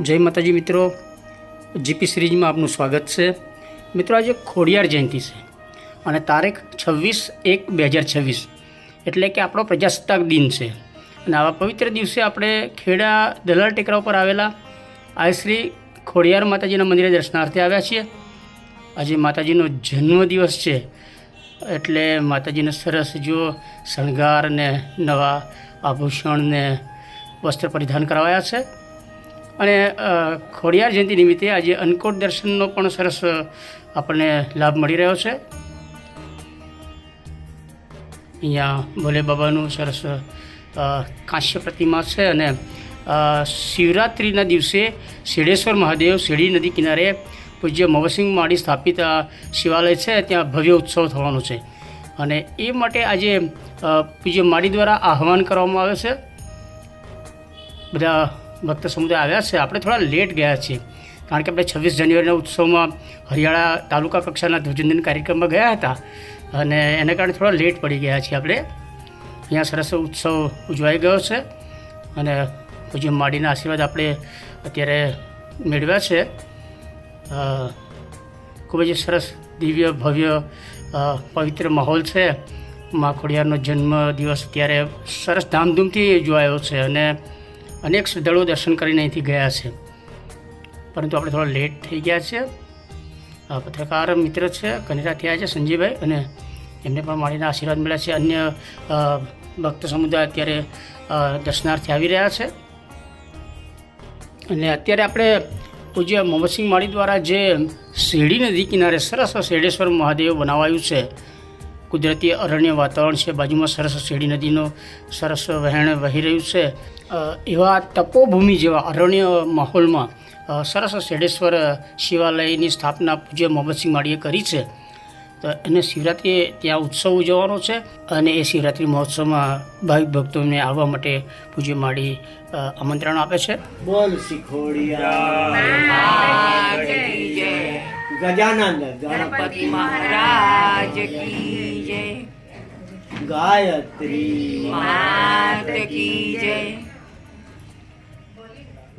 जय माताजी मित्रों, जीपी सीरीज में आपનું સ્વાગત છે। મિત્રો આજે ખોડિયાર જયંતિ છે અને તારીખ 26/1/2026 એટલે કે આપણો પ્રજાસત્તાક દિન છે અને આવા પવિત્ર દિવસે આપણે ખેડા દલાલ ટેકરા ઉપર આવેલા આ શ્રી ખોડિયાર માતાજીના મંદિરે દર્શનાર્થે આવ્યા છીએ। આજે માતાજીનો જન્મદિવસ છે એટલે માતાજીને સરસ જો શણગાર ને નવા આભૂષણ ને વસ્ત્ર પરિધાન કરાવ્યા છે અને ખોડિયાર જયંતિ નિમિત્તે આજે અન્નકોટ દર્શનનો પણ સરસ આપણને લાભ મળી રહ્યો છે। અહીંયા ભોલે બાબાનું સરસ કાંસ્ય પ્રતિમા છે અને શિવરાત્રિના દિવસે શેડેશ્વર મહાદેવ શેરડી નદી કિનારે પૂજ્ય મોહસિંહ માળી સ્થાપિત શિવાલય છે, ત્યાં ભવ્ય ઉત્સવ થવાનો છે અને એ માટે આજે પૂજ્ય માળી દ્વારા આહવાન કરવામાં આવે છે। બધા ભક્ત સમુદાય આવ્યા છે। આપણે થોડા લેટ ગયા છીએ કારણ કે આપણે 26 જાન્યુઆરીના ઉત્સવમાં હરિયાણા તાલુકા કક્ષાના ધ્વજવંદન કાર્યક્રમમાં ગયા હતા અને એના કારણે થોડા લેટ પડી ગયા છીએ આપણે। અહીંયા સરસ ઉત્સવ ઉજવાઈ ગયો છે અને પૂજ્ય માળીના આશીર્વાદ આપણે અત્યારે મેળવ્યા છે। ખૂબ જ સરસ દિવ્ય ભવ્ય પવિત્ર માહોલ છે। મા ખોડિયારનો જન્મ દિવસ અત્યારે સરસ ધામધૂમથી ઉજવાયો છે અને અનેક શ્રદ્ધાળુઓ દર્શન કરીને અહીંથી ગયા છે, પરંતુ આપણે થોડા લેટ થઈ ગયા છે। પત્રકાર મિત્ર છે કનેરા થયા છે સંજયભાઈ અને એમને પણ માળીના આશીર્વાદ મળ્યા છે। અન્ય ભક્ત સમુદાય અત્યારે દર્શનાર્થે આવી રહ્યા છે અને અત્યારે આપણે પૂજ્ય મોહસિંહ માળી દ્વારા જે શેરડી નદી કિનારે સરસ શેડેશ્વર મહાદેવ બનાવાયું છે, કુદરતી અરણ્ય વાતાવરણ છે, બાજુમાં સરસ શેરડી નદીનો સરસ વહેણ વહી રહ્યું છે। એવા તપોભૂમિ જેવા અરણ્ય માહોલમાં સરસ શેડેશ્વર શિવાલયની સ્થાપના પૂજ્ય મોહસિંહ માળીએ કરી છે। તો એને શિવરાત્રિએ ત્યાં ઉત્સવ ઉજવવાનો છે અને એ શિવરાત્રિ મહોત્સવમાં ભાવિક ભક્તોને આવવા માટે પૂજ્ય માળી આમંત્રણ આપે છે। બોલ શિખોડિયા ગજાનંદ ગણપતિ મહારાજ કી જય, ગાયત્રી માત કી જય।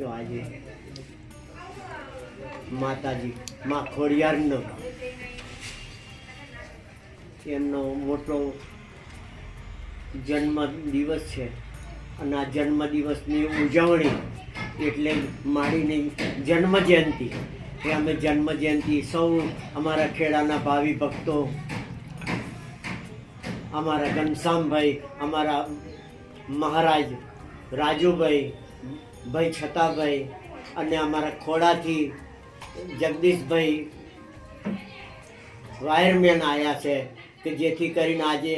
આજે માતાજી મા ખોડિયારનો એમનો મોટો જન્મ દિવસ છે અને આ જન્મ દિવસની ઉજવણી એટલે માળીની જન્મ જયંતિ એ અમે જન્મ જયંતિ સૌ અમારા ખેડાના ભાવિ ભક્તો, અમારા ઘનશ્યામભાઈ, અમારા મહારાજ રાજુભાઈ, ભાઈ છતાભાઈ અને અમારા ખોડાથી જગદીશભાઈ વાયરમેન આવ્યા છે કે જેથી કરીને આજે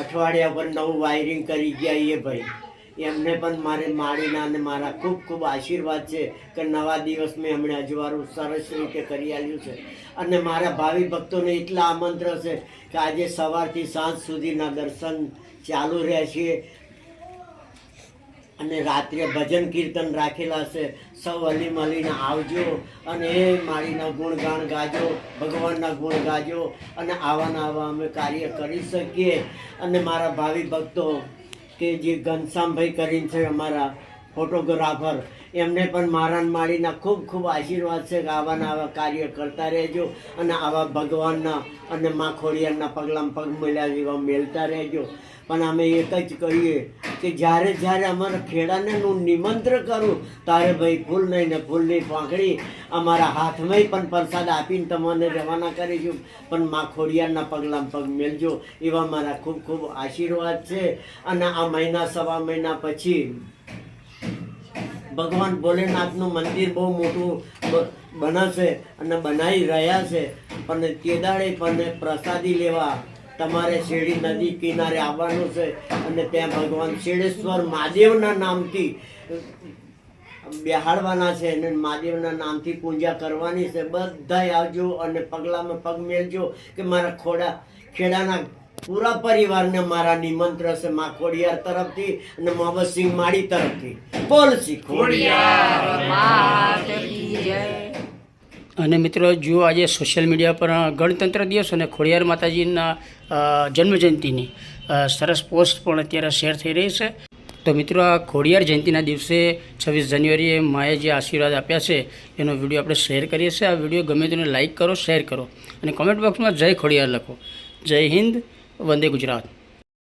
અઠવાડિયા પર નવું વાયરિંગ કરી ગયા એ ભાઈ, એમને પણ મારે માળીના અને મારા ખૂબ ખૂબ આશીર્વાદ છે કે નવા દિવસ મેં હમણાં અજવાળું સરસ રીતે કરી આવ્યું છે અને મારા ભાવિ ભક્તોને એટલા આમંત્રણ છે કે આજે સવારથી સાંજ સુધીના દર્શન ચાલુ રહેશે અને રાત્રે ભજન કીર્તન રાખેલા છે। સૌ હલી મળીને આવજો અને એ માળીના ગુણગાન ગાજો, ભગવાનના ગુણ ગાજો અને આવા અમે કાર્ય કરી શકીએ। અને મારા ભાવિ ભક્તો કે જે ઘનશ્યામભાઈ કરીને છે અમારા ફોટોગ્રાફર, એમને પણ મારા માળીના ખૂબ ખૂબ આશીર્વાદ છે કે આવા કાર્ય કરતા રહેજો અને આવા ભગવાનના અને મા ખોડિયારના પગલામાં પગ મળ્યા જેવા મેળતા રહેજો। પણ અમે એક જ કહીએ કે જ્યારે જ્યારે અમારા ખેડાને હું નિમંત્રણ કરું ત્યારે ભાઈ ફૂલ નહીં ને ફૂલની પાંખડી અમારા હાથમાં પણ પ્રસાદ આપીને તમને રવાના કરીશું, પણ મા ખોડિયારના પગલામાં પગ મેળજો એવા મારા ખૂબ ખૂબ આશીર્વાદ છે। અને આ મહિના સવા મહિના પછી ભગવાન ભોલેનાથનું મંદિર બહુ મોટું બનશે અને બનાવી રહ્યા છે, પણ તે દાડે પણ પ્રસાદી લેવા તમારે શેરડી નદી કિનારે આવવાનું છે અને ત્યાં ભગવાન શેડેશ્વર મહાદેવના નામથી બેહાડવાના છે અને મહાદેવના નામથી પૂજા કરવાની છે। બધાય આવજો અને પગલામાં પગ મેળજો કે મારા ખેડાના પૂરા પરિવારને મારા નિમંત્રણ છે મા ખોડિયાર તરફથી અને મોહસિંહ માળી તરફથી। બોલ શિખોડિયાર માત કી જય। અને મિત્રો જુઓ, આજે સોશિયલ મીડિયા પર ગણતંત્ર દિવસ અને ખોડિયાર માતાજીના જન્મજયંતિની સરસ પોસ્ટ પણ અત્યારે શેર થઈ રહી છે। તો મિત્રો આ ખોડિયાર જયંતિના દિવસે 26 જાન્યુઆરીએ માએ જે આશીર્વાદ આપ્યા છે એનો વિડીયો આપણે શેર કરીએ છીએ. આ વિડીયો ગમે તેને લાઇક કરો, શેર કરો અને કોમેન્ટ બોક્સમાં જય ખોડિયાર લખો. જય હિન્દ, વંદે ગુજરાત.